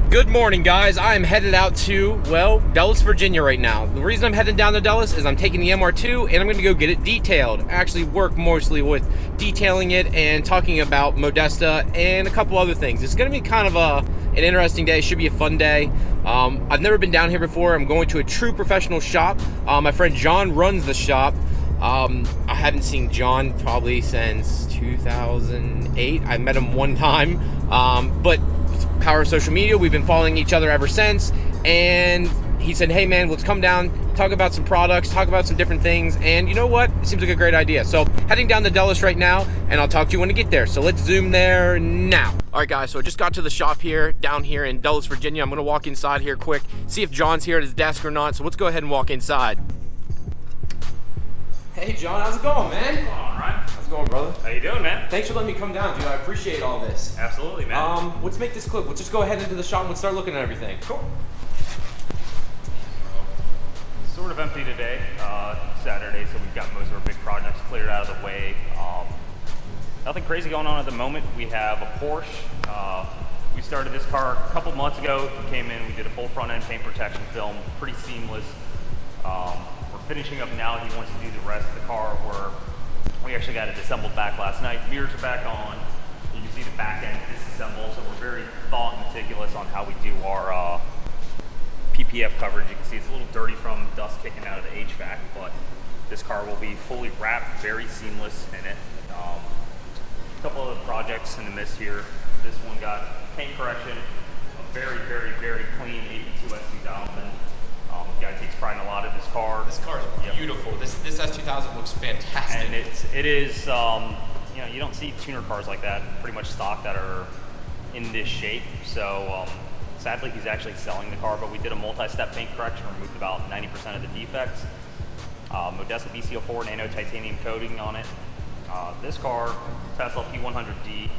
Good morning, guys. I am headed out to, well, Dulles, Virginia right now. The reason I'm heading down to Dulles is I'm taking the MR2 and I'm going to go get it detailed. I actually work mostly with detailing it and talking about Modesta and a couple other things. It's going to be kind of an interesting day. It should be a fun day. I've never been down here before. I'm going to a true professional shop. My friend John runs the shop. I haven't seen John probably since 2008. I met him one time, but power of social media, we've been following each other ever since, and he said, hey man, let's come down, talk about some products, talk about some different things, and you know what, it seems like a great idea. So heading down to Dulles right now, and I'll talk to you when I get there. So let's zoom there now. All right guys, so I just got to the shop here, down here in Dulles, Virginia. I'm gonna walk inside here quick, see if John's here at his desk or not. So let's go ahead and walk inside. Hey John, how's it going, man? All right. How's it going, brother? How you doing, man? Thanks for letting me come down, dude. I appreciate all this. Absolutely, man. Let's make this quick. Let's just go ahead into the shop and let's start looking at everything. Cool. Sort of empty today, Saturday, so we've got most of our big projects cleared out of the way. Nothing crazy going on at the moment. We have a Porsche. We started this car a couple months ago. We came in, we did a full front end paint protection film, pretty seamless. We're finishing up now. He wants to do the rest of the car where we actually got it assembled back last night. The mirrors are back on. You can see the back end disassembled. So we're very thought and meticulous on how we do our PPF coverage. You can see it's a little dirty from dust kicking out of the HVAC, but this car will be fully wrapped, very seamless in it. A couple of projects in the mist here. This one got paint correction, a very, very, very clean 82 S2000. Guy takes pride in a lot of this car. This car is beautiful. This S2000 looks fantastic. And it is, you know, you don't see tuner cars like that, pretty much stock, that are in this shape. So sadly, he's actually selling the car, but we did a multi-step paint correction, removed about 90% of the defects. Modesta BCO4 nano titanium coating on it. This car, Tesla P100D,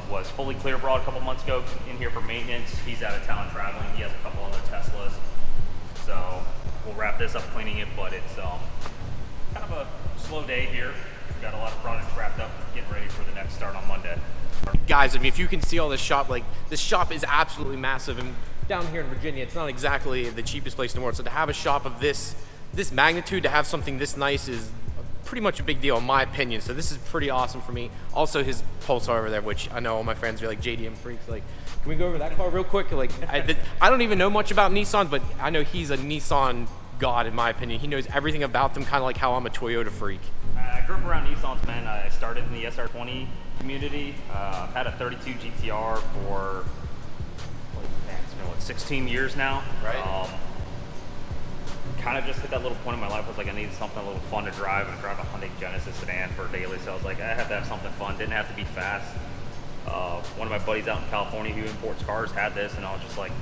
was fully clear brought a couple months ago in here for maintenance. He's out of town traveling. He has a couple other Teslas. So we'll wrap this up cleaning it, but it's kind of a slow day here. We've got a lot of products wrapped up, getting ready for the next start on Monday. Guys, I mean, if you can see all this shop, like, this shop is absolutely massive, and down here in Virginia, it's not exactly the cheapest place in the world. So to have a shop of this magnitude, to have something this nice, is pretty much a big deal in my opinion. So this is pretty awesome for me. Also his Pulsar over there, which I know all my friends are like JDM freaks. Like, can we go over that car real quick? Like, I don't even know much about Nissan, but I know he's a Nissan god in my opinion. He knows everything about them, kind of like how I'm a Toyota freak. I grew up around Nissans, man. I started in the SR20 community. I've had a 32 GTR for, it's been, 16 years now. Right. Kind of just hit that little point in my life. I was like, I needed something a little fun to drive, and drive a Hyundai Genesis sedan for daily. So I was like, I have to have something fun. Didn't have to be fast. One of my buddies out in California who imports cars had this, and I was just like,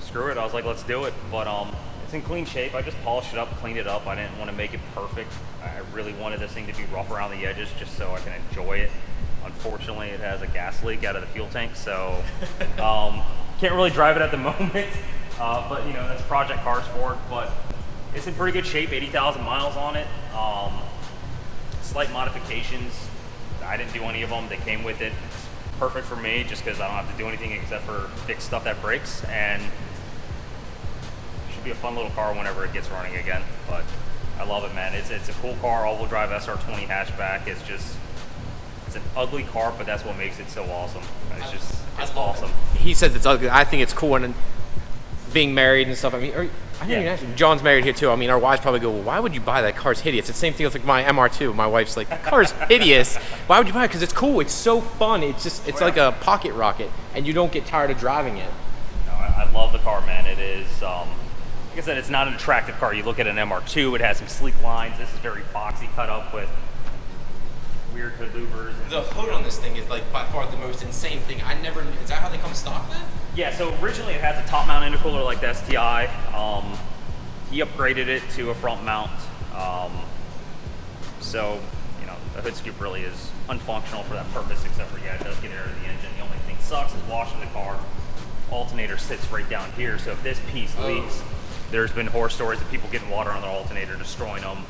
screw it. I was like, let's do it. But it's in clean shape. I just polished it up, cleaned it up. I didn't want to make it perfect. I really wanted this thing to be rough around the edges just so I can enjoy it. Unfortunately, it has a gas leak out of the fuel tank, so can't really drive it at the moment. But you know, that's project cars for it. But it's in pretty good shape. 80,000 miles on it. Slight modifications. I didn't do any of them. They came with it. It's perfect for me, just because I don't have to do anything except for fix stuff that breaks. And it should be a fun little car whenever it gets running again. But I love it, man. It's a cool car. All-wheel drive SR20 hatchback. It's an ugly car, but that's what makes it so awesome. It's awesome. He says it's ugly. I think it's cool, and being married and stuff. I mean, I didn't even ask you. John's married here too. I mean, our wives probably go, well, why would you buy that? Car's hideous. It's the same thing with like my MR2. My wife's like, the car's hideous. Why would you buy it? Because it's cool. It's so fun. It's like a pocket rocket, and you don't get tired of driving it. No, I love the car, man. It is, like I said, it's not an attractive car. You look at an MR2, it has some sleek lines. This is very boxy, cut up with weird hood louvers. The hood on this thing is like by far the most insane thing. Is that how they come stock then? Yeah, so originally it has a top mount intercooler like the STI. He upgraded it to a front mount. So, you know, the hood scoop really is unfunctional for that purpose, except for, yeah, it does get air to the engine. The only thing sucks is washing the car. Alternator sits right down here, so if this piece leaks, there's been horror stories of people getting water on their alternator, destroying them.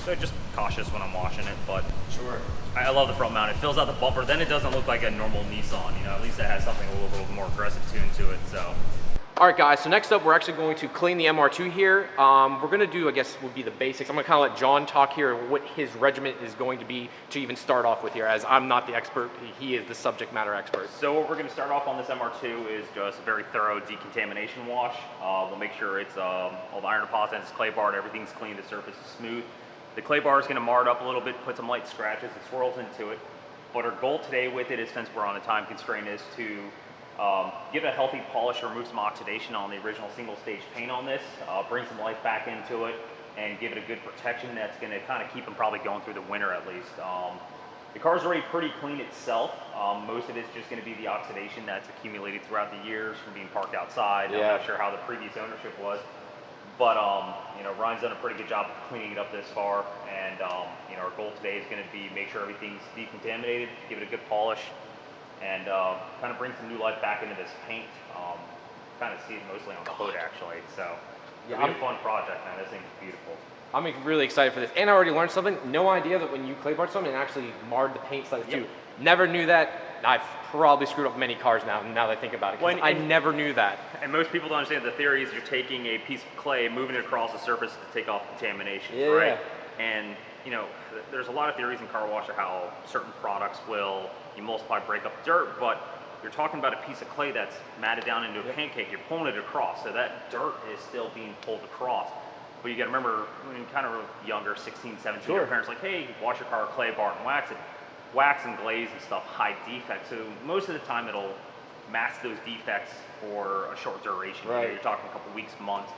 So it just cautious when I'm washing it, but Sure. I love the front mount. It fills out the bumper. Then it doesn't look like a normal Nissan, you know, at least it has something a little more aggressive tune to it, so. All right, guys, so next up, we're actually going to clean the MR2 here. We're gonna do, I guess, would be the basics. I'm gonna kind of let John talk here what his regiment is going to be to even start off with here, as I'm not the expert, he is the subject matter expert. So what we're gonna start off on this MR2 is just a very thorough decontamination wash. We'll make sure it's all the iron deposits, clay barred, everything's clean, the surface is smooth. The clay bar is gonna mar it up a little bit, put some light scratches, it swirls into it. But our goal today with it is, since we're on a time constraint, is to give it a healthy polish, remove some oxidation on the original single stage paint on this, bring some life back into it, and give it a good protection that's going to kind of keep them probably going through the winter at least. The car's already pretty clean itself. Most of it's just going to be the oxidation that's accumulated throughout the years from being parked outside. I'm not sure how the previous ownership was, but you know, Ryan's done a pretty good job of cleaning it up this far, and you know, our goal today is going to be make sure everything's decontaminated, give it a good polish, and kind of bring some new life back into this paint. Kind of see it mostly on the hood actually, so it'll be a fun project, man. This thing's beautiful. I'm really excited for this, and I already learned something. No idea that when you clay barred something, it actually marred the paint slightly too. Never knew that. I've probably screwed up many cars now that I think about it, 'cause I never knew that. And most people don't understand the theory is you're taking a piece of clay, moving it across the surface to take off contamination, right? And you know, there's a lot of theories in car wash of how certain products will emulsify, break up dirt, but you're talking about a piece of clay that's matted down into a pancake. You're pulling it across, so that dirt is still being pulled across. But you got to remember, when you're kind of younger, 16, 17, your parents like, hey, wash your car, clay bar, and wax it. Wax and glaze and stuff hide defects, so most of the time it'll mask those defects for a short duration. You know, you're talking a couple weeks, months.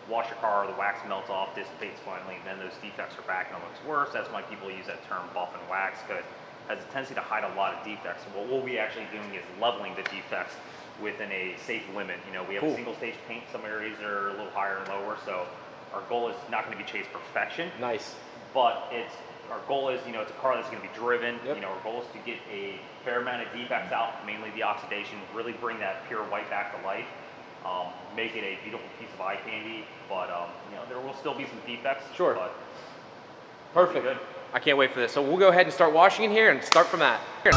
Wash your car, the wax melts off, dissipates finally, and then those defects are back and it looks worse. That's why people use that term buff and wax, because it has a tendency to hide a lot of defects. So what we'll be actually doing is leveling the defects within a safe limit. You know, we have single stage paint, some areas are a little higher and lower, so our goal is not going to be chase perfection. But our goal is, you know, it's a car that's going to be driven. You know, our goal is to get a fair amount of defects out, mainly the oxidation, really bring that pure white back to life. Make it a beautiful piece of eye candy, but you know, there will still be some defects. But Perfect. Good. I can't wait for this. So we'll go ahead and start washing in here and start from that. Here.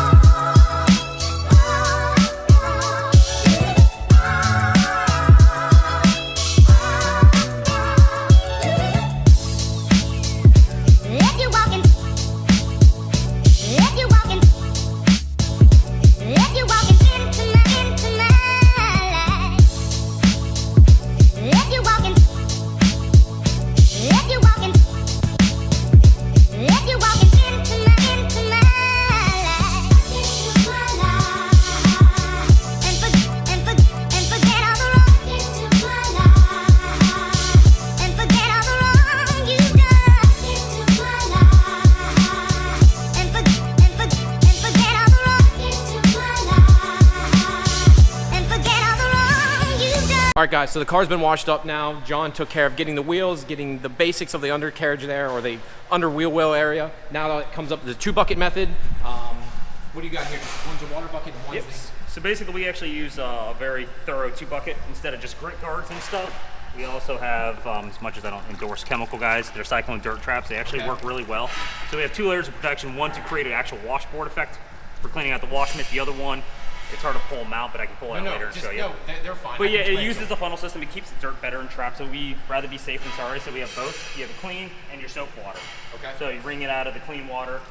All right, guys, so the car's been washed up now. John took care of getting the wheels, getting the basics of the undercarriage there, or the under wheel well area. Now it comes up to the 2-bucket method. What do you got here? One's a water bucket and one's So basically we actually use a very thorough 2-bucket instead of just grit guards and stuff. We also have, as much as I don't endorse chemical guys, they're cyclone dirt traps. They actually work really well. So we have 2 layers of protection, one to create an actual washboard effect for cleaning out the wash mitt, the other one, it's hard to pull them out, but I can pull it out later and show you. No, they're fine. But yeah, it uses the funnel system. It keeps the dirt better and trapped, so we rather be safe than sorry. So we have both. You have a clean and your soap water. Okay. So you wring it out of the clean water,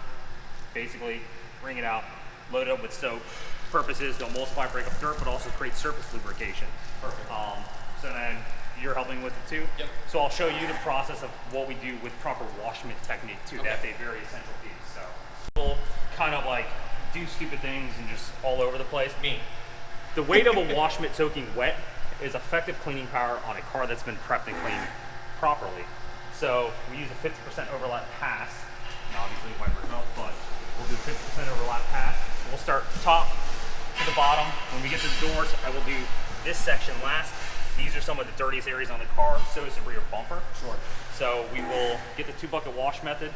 basically wring it out, load it up with soap. Purpose is to emulsify, break up dirt, but also create surface lubrication. Perfect. So then you're helping with it too. Yep. So I'll show you the process of what we do with proper wash mitt technique too. Okay. That's a very essential piece. So we'll kind of like do stupid things and just all over the place. The weight of a wash mitt soaking wet is effective cleaning power on a car that's been prepped and cleaned properly. So we use a 50% overlap pass. Now obviously wipers up, but we'll do 50% overlap pass. We'll start top to the bottom. When we get to the doors, I will do this section last. These are some of the dirtiest areas on the car, so is the rear bumper. Sure. So we will get the 2-bucket wash method,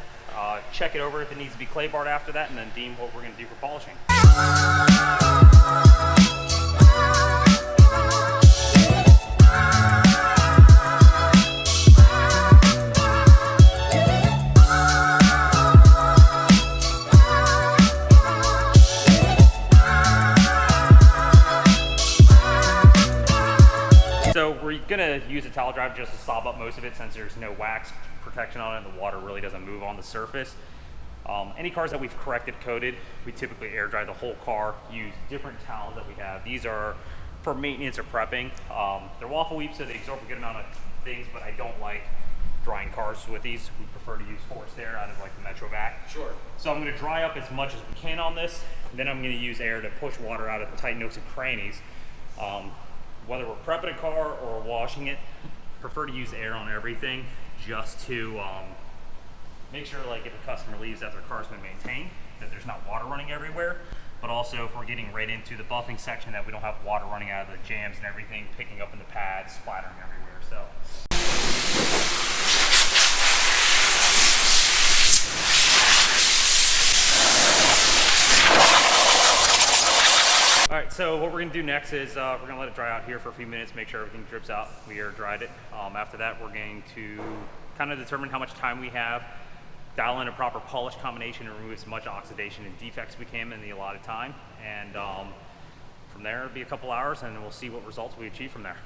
check it over if it needs to be clay barred after that, and then deem what we're going to do for polishing. gonna use a towel driver just to sob up most of it since there's no wax protection on it and the water really doesn't move on the surface. Any cars that we've corrected coated, we typically air dry the whole car, use different towels that we have. These are for maintenance or prepping. They're waffle weeps, so they absorb a good amount of things, but I don't like drying cars with these. We prefer to use forced air out of like the Metro Vac. Sure. So I'm gonna dry up as much as we can on this, then I'm gonna use air to push water out of the tight nooks and crannies. Whether we're prepping a car or washing it, prefer to use air on everything just to make sure, like, if a customer leaves after the car's been maintained, that there's not water running everywhere, but also if we're getting right into the buffing section, that we don't have water running out of the jams and everything, picking up in the pads, splattering everywhere. So. All right, so what we're gonna do next is we're gonna let it dry out here for a few minutes, make sure everything drips out. We air dried it. After that, we're going to kind of determine how much time we have, dial in a proper polish combination and remove as much oxidation and defects we can in the allotted time. And from there, it'll be a couple hours and we'll see what results we achieve from there.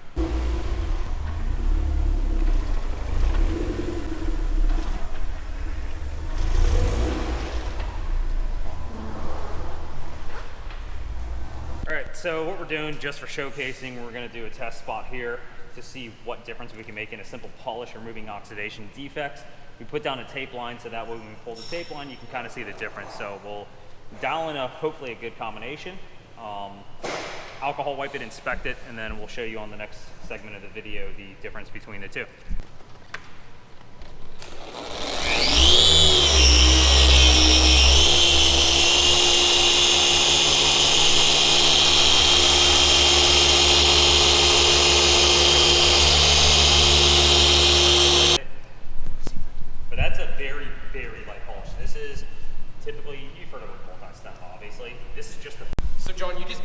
All right, so what we're doing just for showcasing, we're gonna do a test spot here to see what difference we can make in a simple polish, removing oxidation defects. We put down a tape line so that way when we pull the tape line, you can kind of see the difference. So we'll dial in hopefully a good combination, alcohol wipe it, inspect it, and then we'll show you on the next segment of the video the difference between the two.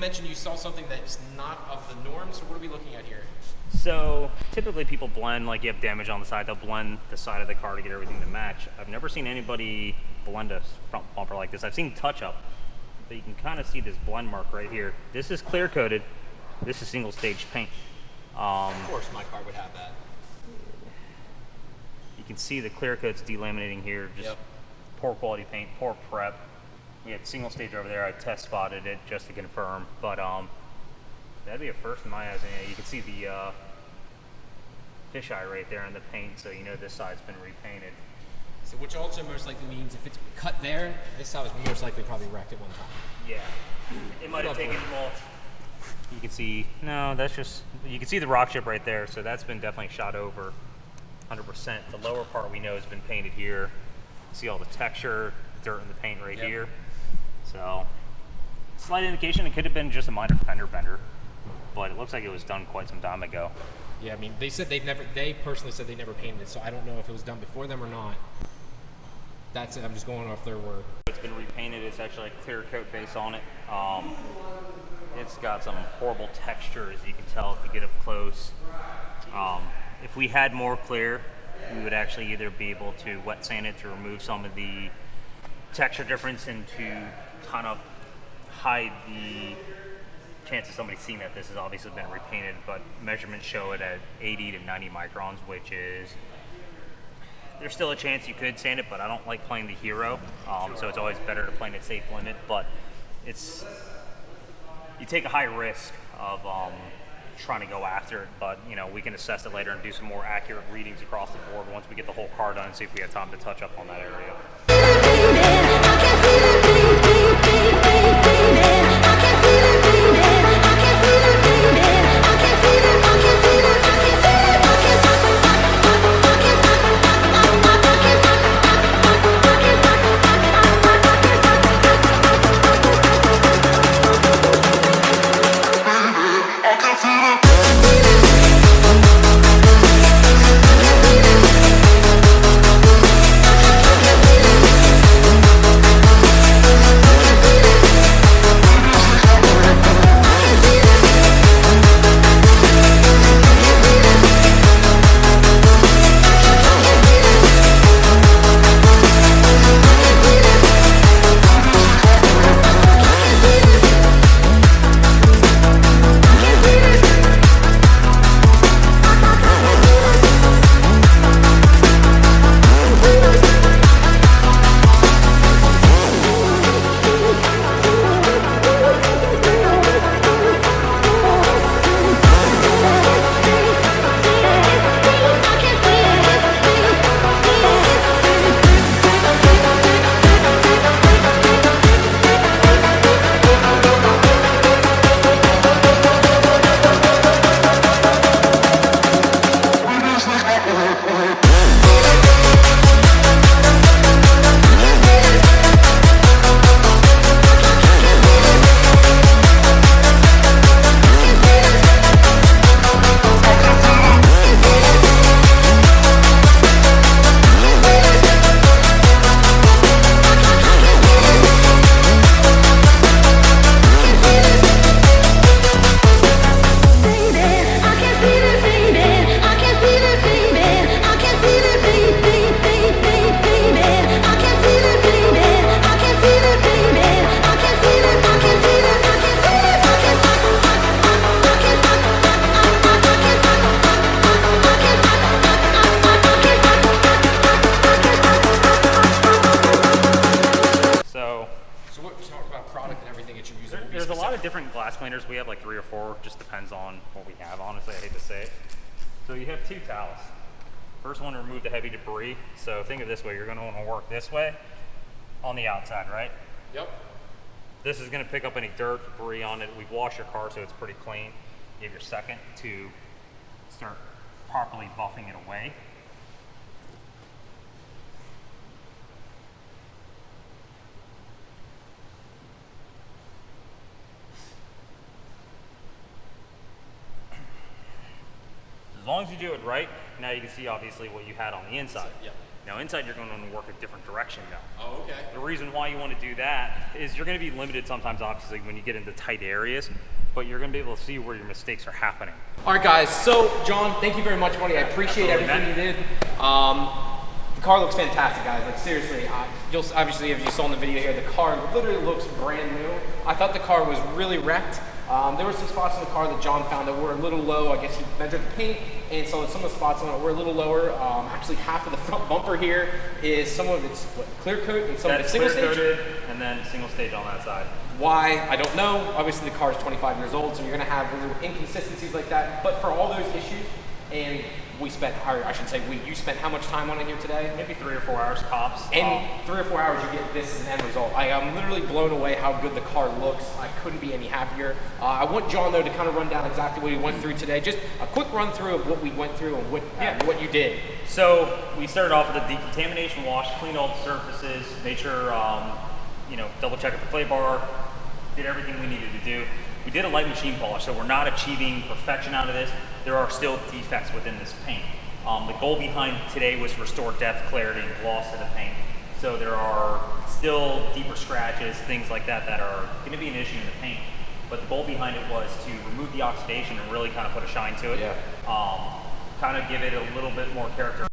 Mentioned you saw something that's not of the norm, so what are we looking at here? So typically people blend, like you have damage on the side, they'll blend the side of the car to get everything to match. I've never seen anybody blend a front bumper like this. I've seen touch up, but you can kind of see this blend mark right here. This is clear coated, this is single stage paint. Of course my car would have that. You can see the clear coat's delaminating here, just poor quality paint, poor prep. We had single stage over there. I test spotted it just to confirm, but that'd be a first in my eyes. And you can see the fisheye right there in the paint, so you know this side's been repainted. So which also most likely means if it's cut there, this side was most likely probably wrecked at one time. Yeah, it might have taken well. You can see, no, that's just, you can see the rock chip right there, so that's been definitely shot over 100%. The lower part we know has been painted here. You see all the texture, dirt in the paint right here. So, slight indication it could have been just a minor fender bender, but it looks like it was done quite some time ago. Yeah, I mean, they said they personally said they never painted it, so I don't know if it was done before them or not. That's it, I'm just going off their word. It's been repainted, it's actually a clear coat base on it. It's got some horrible texture, as you can tell if you get up close. If we had more clear, we would actually either be able to wet sand it to remove some of the texture difference and to kind of hide the chance of somebody seeing that this has obviously been repainted, but measurements show it at 80 to 90 microns, which is, there's still a chance you could sand it, but I don't like playing the hero, so it's always better to play in a safe limit, but it's, you take a high risk of trying to go after it, but you know, we can assess it later and do some more accurate readings across the board once we get the whole car done and see if we have time to touch up on that area. So what talk about product and everything that you're using? There's a lot of different glass cleaners. We have like 3 or 4, just depends on what we have, honestly. I hate to say it. So you have 2 towels. First one, remove the heavy debris. So think of it this way, you're gonna wanna work this way on the outside, right? Yep. This is gonna pick up any dirt, debris on it. We've washed your car, so it's pretty clean. You have your second to start properly buffing it away. As long as you do it right, now you can see obviously what you had on the inside. Yeah. Now inside you're going to work a different direction now. Oh, okay. The reason why you want to do that is you're going to be limited sometimes obviously when you get into tight areas, but you're going to be able to see where your mistakes are happening. All right, guys. So, John, thank you very much, buddy. I appreciate everything you did. The car looks fantastic, guys. Like, seriously, you'll obviously, if you saw in the video here, the car literally looks brand new. I thought the car was really wrecked. There were some spots in the car that John found that were a little low. I guess he measured the paint, and so some of the spots on it were a little lower. Actually, half of the front bumper here is some of it's clear coat and some of it's single stage. And then single stage on that side. Why? I don't know. Obviously, the car is 25 years old, so you're going to have little inconsistencies like that. But for all those issues, and we spent, or I should say you spent how much time on it here today? Maybe 3 or 4 hours tops. And 3 or 4 hours, you get this as an end result. I am literally blown away how good the car looks. I couldn't be any happier. I want John, though, to kind of run down exactly what he went through today. Just a quick run through of what we went through and what you did. So we started off with a decontamination wash, cleaned all the surfaces, made sure, double check the clay bar, did everything we needed to do. We did a light machine polish, so we're not achieving perfection out of this. There are still defects within this paint. The goal behind today was restore depth, clarity, and gloss to the paint. So there are still deeper scratches, things like that that are going to be an issue in the paint. But the goal behind it was to remove the oxidation and really kind of put a shine to it. Yeah. Kind of give it a little bit more character.